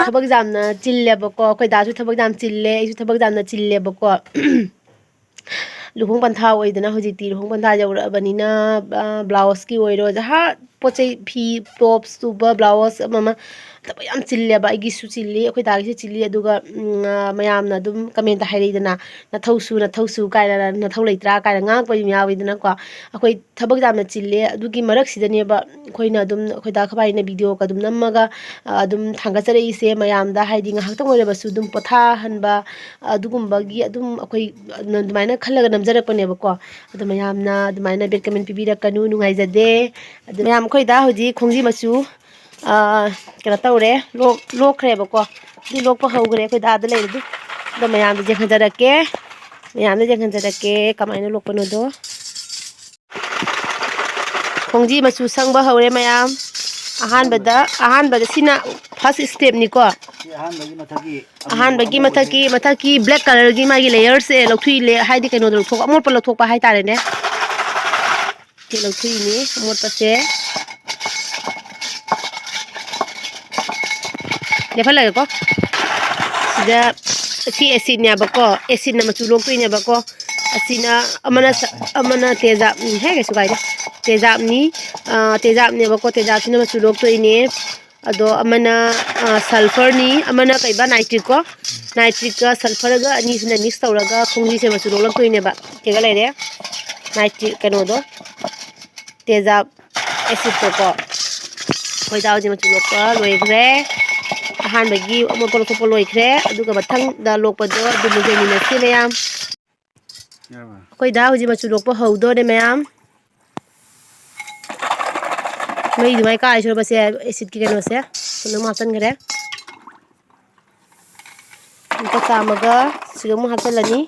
ꯊꯕꯛ ꯌꯥꯝꯅ ꯆꯤꯜꯂꯦꯕꯀꯣ ꯑꯩꯈꯣꯏ ꯗꯥꯁꯨ ꯊꯕꯛ ꯌꯥꯝ ꯆꯤꯜꯂꯦ ꯑꯩꯁꯨ ꯊꯕꯛ ꯌꯥꯝꯅ ꯆꯤꯜꯂꯦꯕꯀꯣ ꯂꯨꯍꯣꯡ ꯄꯟꯊꯥ ꯑꯣꯏꯗꯅ ꯍꯧꯖꯤꯛꯇꯤ ꯂꯨꯍꯣꯡ ꯄꯟꯊꯥ ꯌꯧꯔꯛꯑꯕꯅꯤꯅ ꯕ꯭ꯂꯥꯎꯁꯀꯤ ꯑꯣꯏꯔꯣ ꯖꯍꯥ ꯄꯣꯠ ꯆꯩ ꯐꯤ ꯇꯣꯞꯁ ꯇꯨꯕ ꯕ꯭ꯂꯥꯎꯁ ꯑꯃ ꯊꯕꯛ ꯌꯥꯝ ꯆꯤꯜꯂꯦꯕ ꯑꯩꯒꯤꯁꯨ ꯆꯤꯜꯂꯤ ꯑꯩꯈꯣꯏ ꯗꯥꯒꯤꯁꯨ ꯆꯤꯜꯂꯤ ꯑꯗꯨꯒ ꯃꯌꯥꯝꯅ ꯑꯗꯨꯝ ꯀꯃꯦꯟꯇ ꯍꯥꯏꯔꯛꯏꯗꯅ ꯅꯊꯧꯁꯨ ꯀꯥꯏꯅ ꯅꯊꯧ ꯂꯩꯇ꯭ꯔꯥ ꯀꯥꯏꯅ ꯉꯥꯡꯉꯛꯄ ꯌꯥꯝ ꯌꯥꯎꯋꯤꯗꯅꯀꯣ ꯑꯩꯈꯣꯏ ꯊꯕꯛ ꯌꯥꯝꯅ ꯆꯤꯜꯂꯦ ꯑꯗꯨꯒꯤ ꯃꯔꯛꯁꯤꯗꯅꯦꯕ ꯑꯩꯈꯣꯏꯅ ꯑꯗꯨꯝ ꯑꯩꯈꯣꯏ ꯗꯥ ꯈꯕꯥꯏꯅ ꯚꯤꯗꯤꯑꯣꯒ ꯑꯗꯨꯝ ꯅꯝꯃꯒ ꯑꯗꯨꯝ ꯊꯥꯡꯒꯠꯆꯔꯛꯏꯁꯦ ꯃꯌꯥꯝꯗ ꯍꯥꯏꯗꯤ ꯉꯥꯏꯍꯥꯛꯇꯪ ꯑꯣꯏꯔꯕꯁꯨ ꯑꯗꯨꯝ ꯄꯣꯊꯥꯍꯟꯕ ꯑꯗꯨꯒꯨꯝꯕꯒꯤ ꯑꯗꯨꯝ ꯑꯩꯈꯣꯏ ꯑꯗꯨꯃꯥꯏꯅ ꯈꯜꯂꯒ ꯅꯝꯖꯔꯛꯄꯅꯦꯕꯀꯣ ꯑꯗꯣ ꯃꯌꯥꯝꯅ ꯑꯗꯨꯃꯥꯏꯅ ꯕꯦꯠ ꯀꯃꯦꯟ ꯄꯤꯕꯤꯔꯛꯀꯅꯨ ꯅꯨꯡꯉꯥꯏꯖꯗꯦ ꯑꯗꯨ ꯃꯌꯥꯝ ꯑꯩꯈꯣꯏ ꯗꯥ ꯍꯧꯖꯤꯛ ꯈꯣꯡꯖꯤ ꯃꯆꯨ ꯀꯩꯅꯣ ꯇꯧꯔꯦ ꯂꯣꯛꯈ꯭ꯔꯦꯕꯀꯣ ꯑꯗꯨ ꯂꯣꯛꯄ ꯍꯧꯈ꯭ꯔꯦ ꯑꯩꯈꯣꯏ ꯗꯥꯗ ꯂꯩꯔꯗꯤ ꯑꯗꯣ ꯃꯌꯥꯝꯗ ꯌꯦꯡꯍꯟꯖꯔꯛꯀꯦ ꯀꯃꯥꯏꯅ ꯂꯣꯛꯄꯅꯣꯗꯣ ꯈꯣꯡꯖꯤ ꯃꯆꯨ ꯁꯪꯕ ꯍꯧꯔꯦ ꯃꯌꯥꯝ ꯑꯍꯥꯟꯕꯗ ꯁꯤꯅ ꯐꯥꯔꯁ ꯁ꯭ꯇꯦꯞꯅꯤꯀꯣ ꯑꯍꯥꯟꯕꯒꯤ ꯃꯊꯛꯀꯤ ꯕ꯭ꯂꯦꯛ ꯀꯂꯔꯒꯤ ꯃꯥꯒꯤ ꯂꯦꯌꯔꯁꯦ ꯂꯧꯊꯣꯛꯏ ꯍꯥꯏꯗꯤ ꯀꯩꯅꯣꯗꯣ ꯑꯃꯣꯠꯄ ꯂꯧꯊꯣꯛꯄ ꯍꯥꯏꯇꯥꯔꯦꯅꯦ ꯁꯤ ꯂꯧꯊꯣꯛꯏꯅꯤ ꯑꯃꯣꯠꯄꯁꯦ ꯂꯦꯞꯍꯜꯂꯒꯦꯀꯣ ꯁꯤꯗ ꯁꯤ ꯑꯦꯁꯤꯠꯅꯦꯕꯀꯣ ꯑꯦꯁꯤꯠꯅ ꯃꯆꯨ ꯂꯣꯛꯇꯣꯏꯅꯦꯕꯀꯣ ꯑꯁꯤꯅ ꯑꯃꯅ ꯇꯦꯖꯥꯞꯅꯤ ꯍꯦ ꯀꯩꯁꯨ ꯀꯥꯏꯗꯦ ꯇꯦꯖꯥꯞꯅꯦꯕꯀꯣ ꯇꯦꯖꯥꯞꯁꯤꯅ ꯃꯆꯨ ꯂꯣꯛꯇꯣꯏꯅꯦ ꯑꯗꯣ ꯑꯃꯅ ꯁꯜꯐꯔꯅꯤ ꯑꯃꯅ ꯀꯩꯕ ꯅꯥꯏꯇ꯭ꯔꯤꯛꯀꯣ ꯅꯥꯏꯇ꯭ꯔꯤꯛꯀ ꯁꯜꯐꯔꯒ ꯑꯅꯤꯁꯤꯅ ꯃꯤꯛꯁ ꯇꯧꯔꯒ ꯈꯣꯡꯖꯤꯁꯦ ꯃꯆꯨ ꯂꯣꯛꯂꯛꯇꯣꯏꯅꯦꯕ ꯀꯩꯒ ꯂꯩꯔꯦ ꯅꯥꯏꯇ꯭ꯔꯤꯛ ꯀꯩꯅꯣꯗꯣ ꯇꯦꯖꯥꯞ ꯑꯦꯁꯤꯠꯇꯣꯀꯣ ꯑꯩꯈꯣꯏ ꯗꯥ ꯍꯧꯖꯤꯛ ꯃꯆꯨ ꯂꯣꯛꯄ ꯂꯣꯏꯈ꯭ꯔꯦ ꯑꯍꯥꯟꯕꯒꯤ ꯑꯃꯣꯠꯄ ꯂꯧꯊꯣꯛꯄ ꯂꯣꯏꯈ꯭ꯔꯦ ꯑꯗꯨꯒ ꯃꯊꯪꯗ ꯂꯣꯛꯄꯗꯣ ꯑꯗꯨꯝ ꯌꯦꯡꯃꯤꯟꯅꯁꯤ ꯃꯌꯥꯝ ꯑꯩꯈꯣꯏ ꯗꯥ ꯍꯧꯖꯤꯛ ꯃꯆꯨ ꯂꯣꯛꯄ ꯍꯧꯗꯣꯔꯦ ꯃꯌꯥꯝ ꯃꯩ ꯑꯗꯨꯃꯥꯏꯅ ꯀꯥꯔꯤ ꯁꯨꯔꯕꯁꯦ ꯑꯦꯁꯤꯠꯀꯤ ꯀꯩꯅꯣꯁꯦ ꯑꯗꯨꯝ ꯍꯥꯞꯆꯤꯟꯈ꯭ꯔꯦ ꯑꯃꯨꯛꯀ ꯆꯥꯝꯃꯒ ꯁꯤꯒ ꯑꯃꯨꯛ ꯍꯥꯞꯆꯤꯜꯂꯅꯤ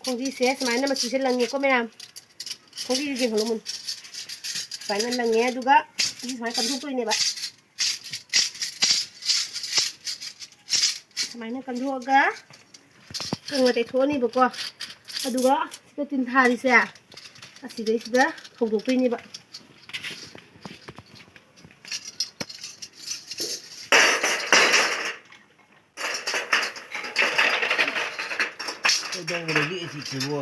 ꯈꯣꯡꯖꯤꯁꯦ ꯁꯨꯃꯥꯏꯅ ꯃꯆꯨꯁꯦ ꯂꯪꯉꯦꯀꯣ ꯃꯌꯥꯝ ꯈꯣꯡꯖꯤꯁꯦ ꯌꯦꯡꯍꯜꯂꯨ ꯁꯨꯃꯥꯏꯅ ꯂꯪꯉꯦ ꯑꯗꯨꯒ ꯁꯨꯃꯥꯏꯅ ꯀꯟꯊꯣꯛꯇꯣꯏꯅꯦꯕ ꯁꯨꯃꯥꯏꯅ ꯀꯟꯊꯣꯛꯑꯒ ꯀꯪꯅ ꯇꯩꯊꯣꯛꯑꯅꯤꯕꯀꯣ ꯑꯗꯨꯒ ꯁꯤꯗ ꯇꯤꯟꯊꯥꯔꯤꯁꯦ ꯑꯁꯤꯗꯩꯁꯤꯗ ꯐꯧꯗꯣꯛꯇꯣꯏꯅꯦꯕ ꯀꯩꯗꯧꯕꯗꯒꯤ ꯑꯦꯁꯤꯠꯁꯤꯕꯨ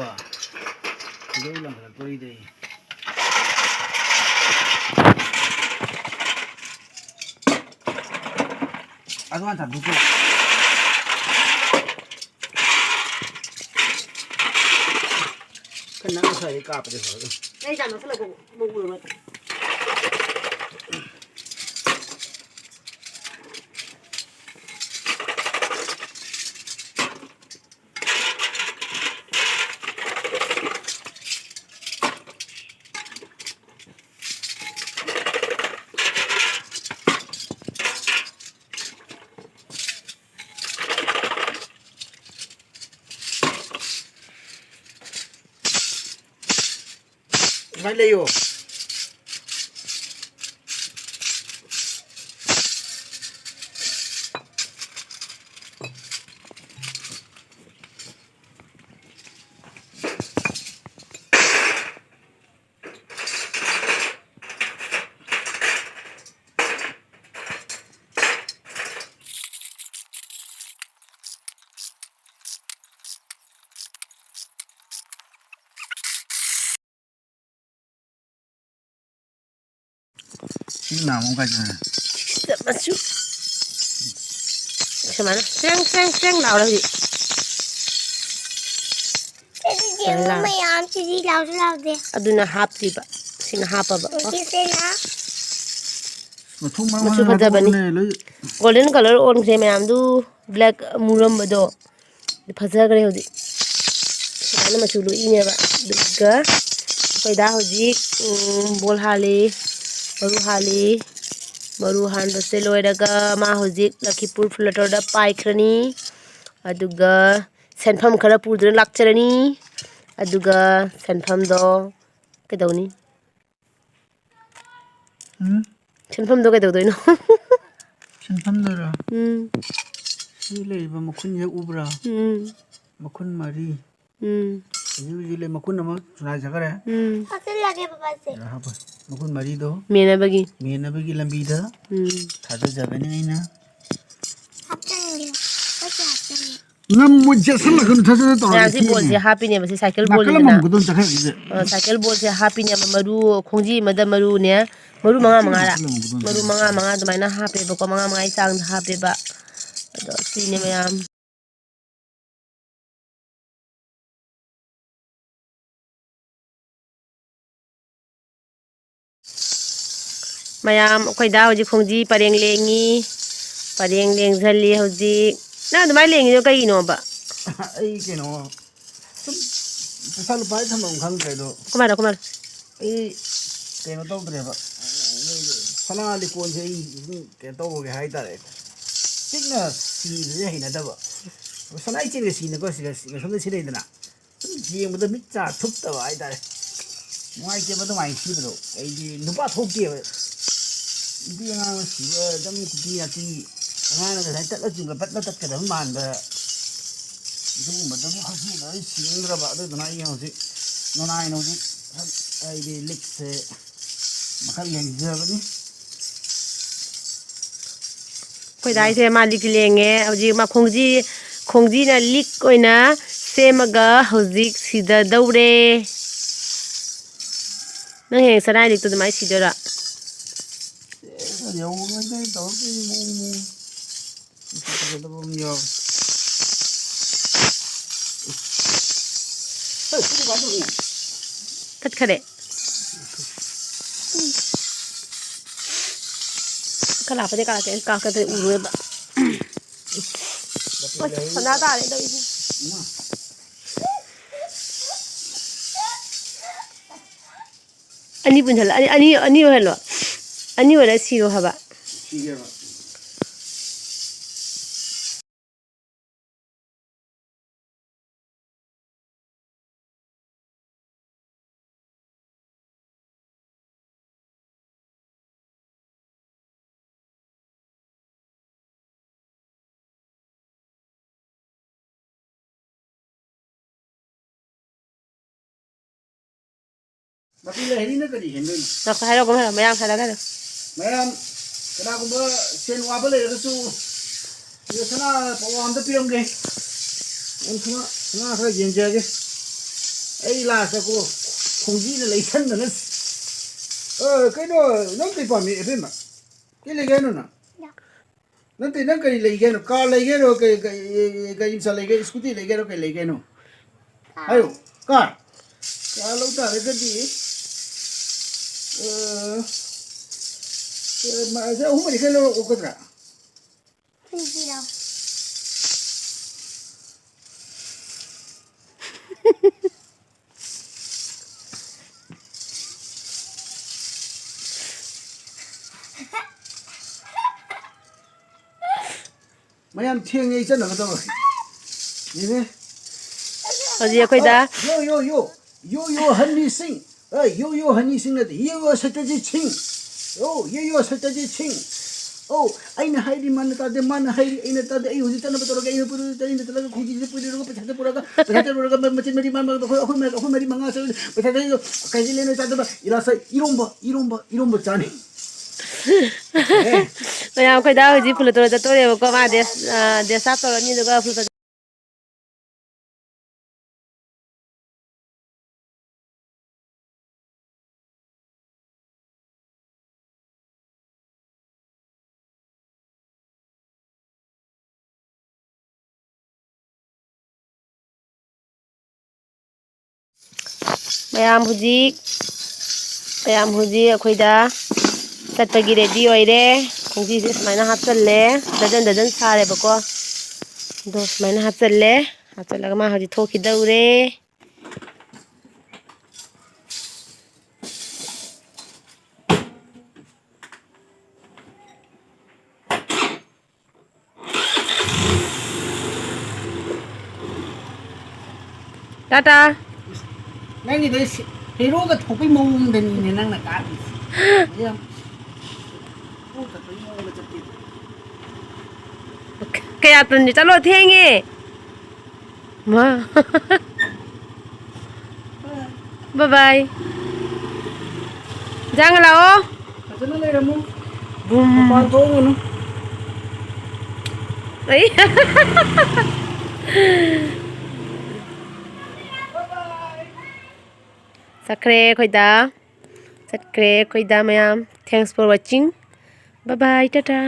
ꯈꯣꯏꯗꯧ ꯂꯪꯈꯠꯂꯛꯇꯣꯔꯤꯗꯤ ꯑꯗꯨꯃꯥꯏꯅ ꯊꯝꯗꯣꯛꯇꯣ ꯈꯔ ꯅꯪ ꯁ꯭ꯋꯥꯏꯗꯩ ꯀꯥꯞꯄꯗꯤ ꯐꯔꯗꯧ ꯑꯩ ꯖꯥꯝ ꯅꯛꯁꯜꯂꯛꯄ ꯎꯔꯕ ꯑꯗꯨꯃꯥꯏꯅ ꯂꯩꯌꯣ ꯁꯤ ꯅꯥꯃꯨ ꯀꯥꯏꯗꯅ ꯃꯆꯨ ꯁꯨꯃꯥꯏꯅ ꯆ꯭ꯔꯦꯡ ꯂꯥꯎꯔ ꯍꯧꯖꯤꯛ ꯃꯌꯥꯝꯁꯤꯗꯤ ꯂꯥꯎꯁꯨ ꯂꯥꯎꯗꯦ ꯑꯗꯨꯅ ꯍꯥꯞꯇ꯭ꯔꯤꯕ ꯁꯤꯅ ꯍꯥꯞꯄꯕ ꯃꯆꯨ ꯃꯔꯥꯡ ꯐꯖꯕꯅꯤ ꯍꯥꯞꯄꯛꯎꯅꯦ ꯂꯣꯏ ꯒꯣꯜꯗꯟ ꯀꯂꯔ ꯑꯣꯟꯈ꯭ꯔꯦ ꯃꯌꯥꯝꯗꯨ ꯕ꯭ꯂꯦꯛ ꯃꯨꯔꯝꯕꯗꯣ ꯐꯖꯈ꯭ꯔꯦ ꯍꯧꯖꯤꯛ ꯁꯨꯃꯥꯏꯅ ꯃꯆꯨ ꯂꯣꯛꯏꯅꯦꯕ ꯑꯗꯨꯒ ꯑꯩꯈꯣꯏ ꯗꯥ ꯍꯧꯖꯤꯛ ꯕꯣꯜ ꯍꯥꯜꯂꯤ ꯃꯔꯨ ꯍꯥꯟꯕꯁꯦ ꯂꯣꯏꯔꯒ ꯃꯥ ꯍꯧꯖꯤꯛ ꯂꯛꯈꯤꯄꯨꯔ ꯐ꯭ꯂꯇꯔꯗ ꯄꯥꯏꯈ꯭ꯔꯅꯤ ꯑꯗꯨꯒ ꯁꯦꯟꯐꯝ ꯈꯔ ꯄꯨꯗꯨꯅ ꯂꯥꯛꯆꯔꯅꯤ ꯑꯗꯨꯒ ꯁꯟꯐꯝꯗꯣ ꯀꯩꯗꯧꯅꯤ ꯁꯟꯐꯝꯗꯣ ꯀꯩꯗꯧꯗꯣꯏꯅꯣ ꯁꯤꯟꯐꯝꯗꯨꯔꯣ ꯁꯤ ꯂꯩꯔꯤꯕ ꯃꯈꯨꯟꯁꯦ ꯎꯕ꯭ꯔꯥ ꯃꯈꯨꯟ ꯃꯔꯤ ꯍꯧꯖꯤꯛ ꯂꯩ ꯃꯈꯨꯟ ꯑꯃ ꯆꯨꯅꯥꯏꯖꯈ꯭ꯔꯦ ꯍꯥꯞꯆꯤꯜꯂꯒꯦ ꯕꯕꯥꯁꯦ ꯍꯥꯞꯄ ꯃꯈꯨꯟ ꯃꯔꯤꯗꯣ ꯃꯦꯟꯅꯕꯒꯤ ꯂꯝꯕꯤꯗ ꯊꯥꯗꯖꯕꯅꯤ ꯑꯩꯅ ꯍꯥꯞꯆꯤꯟꯒꯦ ꯍꯥꯞꯆꯤꯟꯒꯦ ꯉꯝꯃꯣꯏ ꯆꯦꯠꯁꯜꯂꯛꯀꯅꯨ ꯊꯥꯖꯗ ꯇꯧꯔꯗꯤ ꯃꯌꯥꯝꯁꯤ ꯕꯣꯜꯁꯦ ꯊꯦꯡꯉꯦ ꯍꯥꯞꯄꯤꯅꯦꯕ ꯁꯤ ꯁꯥꯏꯀꯜ ꯅꯥꯀꯜ ꯕꯣꯜꯅꯤꯗꯅ ꯑꯃꯃꯨꯛꯀꯗꯣꯝ ꯆꯠꯈ꯭ꯔꯒꯤꯁꯦ ꯁꯥꯏꯀꯜ ꯕꯣꯜꯁꯦ ꯍꯥꯞꯄꯤꯅꯦꯕ ꯃꯔꯨ ꯈꯣꯡꯖꯤ ꯑꯃꯗ ꯃꯔꯨꯅꯦ ꯃꯔꯨ ꯃꯉꯥ ꯈꯤꯇꯪ ꯃꯉꯥꯔꯥ ꯅꯥꯀꯜ ꯑꯃꯃꯨꯛꯀꯗꯣꯝ ꯃꯔꯨ ꯃꯉꯥ ꯃꯉꯥ ꯑꯗꯨꯃꯥꯏꯅ ꯍꯥꯞꯄꯦꯕꯀꯣ ꯃꯉꯥ ꯃꯉꯥꯒꯤ ꯆꯥꯡꯗ ꯍꯥꯞꯄꯦꯕ ꯑꯗꯣ ꯁꯤꯅꯦ ꯃꯌꯥꯝ ꯃꯌꯥꯝ ꯑꯩꯈꯣꯏꯗ ꯍꯧꯖꯤꯛ ꯈꯣꯡꯖꯤ ꯄꯔꯦꯡ ꯂꯦꯡꯉꯤ ꯄꯔꯦꯡ ꯂꯦꯡꯁꯤꯜꯂꯤ ꯍꯧꯖꯤꯛ ꯅꯪ ꯑꯗꯨꯃꯥꯏꯅ ꯂꯦꯡꯉꯤꯗꯣ ꯀꯩꯒꯤꯅꯣꯕ ꯑꯩ ꯀꯩꯅꯣ ꯁꯨꯝ ꯄꯩꯁꯥ ꯂꯨꯄꯥ ꯊꯝꯐꯝ ꯈꯪꯗ꯭ꯔꯦ ꯑꯗꯣ ꯀꯨꯃꯥꯔ ꯑꯩ ꯀꯩꯅꯣ ꯇꯧꯗ꯭ꯔꯦꯕ ꯁꯅꯥ ꯂꯤꯀꯣꯟꯁꯦ ꯑꯩ ꯀꯩꯅꯣ ꯇꯧꯕꯒꯦ ꯍꯥꯏꯇꯥꯔꯦ ꯄꯤꯛꯅ ꯁꯤꯕꯁꯦ ꯍꯩꯅꯗꯕ ꯁꯅꯥ ꯏꯆꯦꯟꯒ ꯁꯤꯅꯀꯣ ꯁꯣꯝꯗ ꯁꯤꯔꯩꯗꯅ ꯁꯨꯝ ꯌꯦꯡꯕꯗ ꯃꯤꯠ ꯆꯥ ꯊꯨꯞꯇꯕ ꯍꯥꯏꯇꯥꯔꯦ ꯅꯨꯡꯉꯥꯏꯇꯦꯕ ꯑꯗꯨꯃꯥꯏꯅ ꯁꯤꯕꯗꯣ ꯑꯩꯗꯤ ꯅꯨꯄꯥ ꯊꯣꯛꯇꯦꯕ ꯅꯨꯄꯤ ꯑꯉꯥꯡꯅ ꯁꯤꯕ ꯑꯗꯨꯝ ꯀꯨꯀꯤ ꯅꯥꯇꯤ ꯑꯉꯥꯡꯅ ꯉꯁꯥꯏ ꯇꯠꯂ ꯆꯤꯡꯕ ꯄꯠꯂ ꯇꯠꯀꯗꯕ ꯃꯥꯟꯕ ꯑꯗꯨꯒꯨꯝꯕꯗꯨꯕꯨ ꯍꯧꯖꯤꯛ ꯑꯩ ꯁꯤꯅꯤꯡꯗ꯭ꯔꯕ ꯑꯗꯨꯗꯨꯅ ꯑꯩ ꯍꯧꯖꯤꯛ ꯅꯨꯡꯉꯥꯏꯅ ꯍꯧꯖꯤꯛ ꯑꯩꯗꯤ ꯂꯤꯛꯁꯦ ꯃꯈꯜ ꯌꯦꯡꯖꯕꯅꯤ ꯑꯩꯈꯣꯏꯗ ꯍꯥꯏꯁꯦ ꯃꯥ ꯂꯤꯛꯁꯤ ꯂꯦꯡꯉꯦ ꯍꯧꯖꯤꯛ ꯃꯥ ꯈꯣꯡꯖꯤꯅ ꯂꯤꯛ ꯑꯣꯏꯅ ꯁꯦꯝꯃꯒ ꯍꯧꯖꯤꯛ ꯁꯤꯗꯗꯧꯔꯦ ꯅꯪ ꯍꯌꯦꯡ ꯁꯅꯥꯏ ꯂꯤꯛꯇꯣ ꯑꯗꯨꯃꯥꯏꯅ ꯁꯤꯗꯣꯏꯔꯥ ꯌꯧꯉꯩꯗꯩ ꯇꯧꯔꯛꯇꯣꯏꯅꯤ ꯃꯑꯣꯡ ꯐꯖꯗꯕ ꯑꯃ ꯌꯥꯎꯋꯦ ꯇꯠꯈꯔꯦ ꯈꯔ ꯂꯥꯞꯄꯗꯩ ꯀꯥꯔꯛꯀꯦ ꯎꯔꯣꯏꯕ ꯁꯅꯥ ꯇꯥꯔꯦ ꯇꯧꯔꯤꯁꯦ ꯑꯅꯤ ꯄꯨꯟꯁꯤꯜꯂ ꯑꯅꯤ ꯑꯣꯏꯍꯜꯂꯣ ꯑꯅꯤ ꯑꯣꯏꯔ ꯁꯤꯔꯣ ꯍꯥꯏꯕ ꯁꯤꯒꯦꯕ ꯃꯄꯤ ꯂꯩꯍꯅꯤꯅ ꯀꯔꯤ ꯍꯦꯟꯗꯣꯏꯅꯣ ꯍꯥꯏꯔꯛꯑꯣ ꯃꯌꯥꯝ ꯍꯥꯏꯔꯛꯑꯣ ꯃꯌꯥꯝ ꯀꯅꯥꯒꯨꯝꯕ ꯁꯦꯟ ꯋꯥꯕ ꯂꯩꯔꯒꯁꯨ ꯁꯤꯗ ꯁꯅꯥ ꯄꯋꯥ ꯑꯝꯇ ꯄꯤꯔꯝꯒꯦ ꯁꯅꯥ ꯈꯔ ꯌꯦꯡꯖꯒꯦ ꯑꯩ ꯂꯥꯁꯇꯀꯣ ꯈꯣꯡꯖꯤꯅ ꯂꯩꯁꯟꯗꯅ ꯀꯩꯅꯣ ꯅꯪ ꯀꯩ ꯄꯥꯝꯃꯤ ꯑꯕꯦꯝꯃ ꯀꯩ ꯂꯩꯒꯦ ꯍꯥꯏꯅꯣ ꯅꯠꯇꯦ ꯅꯪ ꯀꯔꯤ ꯂꯩꯒꯦ ꯍꯥꯏꯅꯣ ꯀꯥꯔ ꯂꯩꯒꯦ ꯍꯥꯏꯅꯣ ꯀꯩ ꯏꯝꯁꯥ ꯂꯩꯒꯦ ꯁ꯭ꯀꯨꯇꯤ ꯂꯩꯒꯦ ꯍꯥꯏꯅꯣ ꯀꯩ ꯂꯩꯒꯦ ꯍꯥꯏꯅꯣ ꯍꯥꯏꯌꯣ ꯀꯥꯔ ꯂꯧ ꯇꯥꯔꯒꯗꯤ ꯑꯍꯨꯝ ꯃꯔꯤ ꯈꯔ ꯂꯧꯔꯛꯑꯣꯒꯗ꯭ꯔꯥ ꯃꯌꯥꯝ ꯊꯦꯡꯉꯦ ꯑꯩ ꯆꯠꯅꯕ ꯇꯧꯔꯒꯦ ꯌꯦꯡꯉꯦ ꯍꯧꯖꯤꯛ ꯑꯩꯈꯣꯏꯗ ꯌꯣ ꯍꯅꯤ ꯁꯤꯡ ꯌꯣ ꯍꯅꯤ ꯁꯤꯡ ꯅꯠꯇꯦ ꯌꯣ ꯁꯠꯇꯔꯖꯤꯠ ꯁꯤꯡ ꯌꯣ ꯁꯠꯇꯔꯖꯤꯠ ꯁꯤꯡ ꯑꯩꯅ ꯍꯥꯏꯔꯤ ꯃꯥꯅ ꯇꯥꯗꯦ ꯃꯥꯅ ꯍꯥꯏꯔꯤ ꯑꯩꯅ ꯇꯥꯗꯦ ꯑꯩ ꯍꯧꯖꯤꯛ ꯆꯠꯅꯕ ꯇꯧꯔꯒꯦ ꯑꯩꯅ ꯆꯠꯂꯒ ꯈꯣꯡꯖꯤꯁꯦ ꯄꯨꯔꯒ ꯄꯩꯁꯥꯁꯦ ꯄꯨꯔꯒ ꯃꯆꯤꯟ ꯃꯔꯤ ꯑꯩꯈꯣꯏ ꯃꯔꯤ ꯃꯉꯥ ꯄꯩꯁꯥ ꯀꯩꯁꯤ ꯂꯩꯅ ꯆꯥꯗꯕ ꯏꯔꯥꯁ ꯏꯔꯣꯝꯕ ꯆꯥꯅꯤ ꯃꯌꯥꯝ ꯑꯩꯈꯣꯏꯗ ꯍꯧꯖꯤꯛ ꯐꯨꯂꯇꯣꯔ ꯆꯠꯇꯣꯔꯦꯕꯀꯣ ꯃꯥ ꯗꯦꯁ ꯇꯧꯔꯅꯤ ꯑꯗꯨꯒ ꯃꯌꯥꯝ ꯍꯧꯖꯤꯛ ꯑꯩꯈꯣꯏꯗ ꯆꯠꯄꯒꯤ ꯔꯦꯗꯤ ꯑꯣꯏꯔꯦ ꯈꯣꯡꯖꯤꯁꯦ ꯁꯨꯃꯥꯏꯅ ꯍꯥꯞꯆꯜꯂꯦ ꯗꯖꯟ ꯁꯥꯔꯦꯕꯀꯣ ꯑꯗꯣ ꯁꯨꯃꯥꯏꯅ ꯍꯥꯞꯆꯜꯂꯒ ꯃꯥ ꯍꯧꯖꯤꯛ ꯊꯣꯛꯈꯤꯗꯧꯔꯦ ꯇꯥꯇꯥ ꯅꯪꯒꯤꯗꯣ ꯍꯦꯔꯣꯒ ꯊꯣꯛꯄꯩ ꯃꯑꯣꯡꯗꯅꯤꯅꯦ ꯅꯪꯅ ꯀꯥꯞꯄꯤꯁꯦ ꯌꯥꯝ ꯍꯦꯔꯣ ꯊꯣꯛꯄꯩ ꯃꯑꯣꯡꯗ ꯆꯠꯇꯦ kaya tunjuk chalo thenge ma bye bye jangan lao fazana leiramu bum mapaan thokgunu ai sakre khoida mayam thanks for watching bye bye tata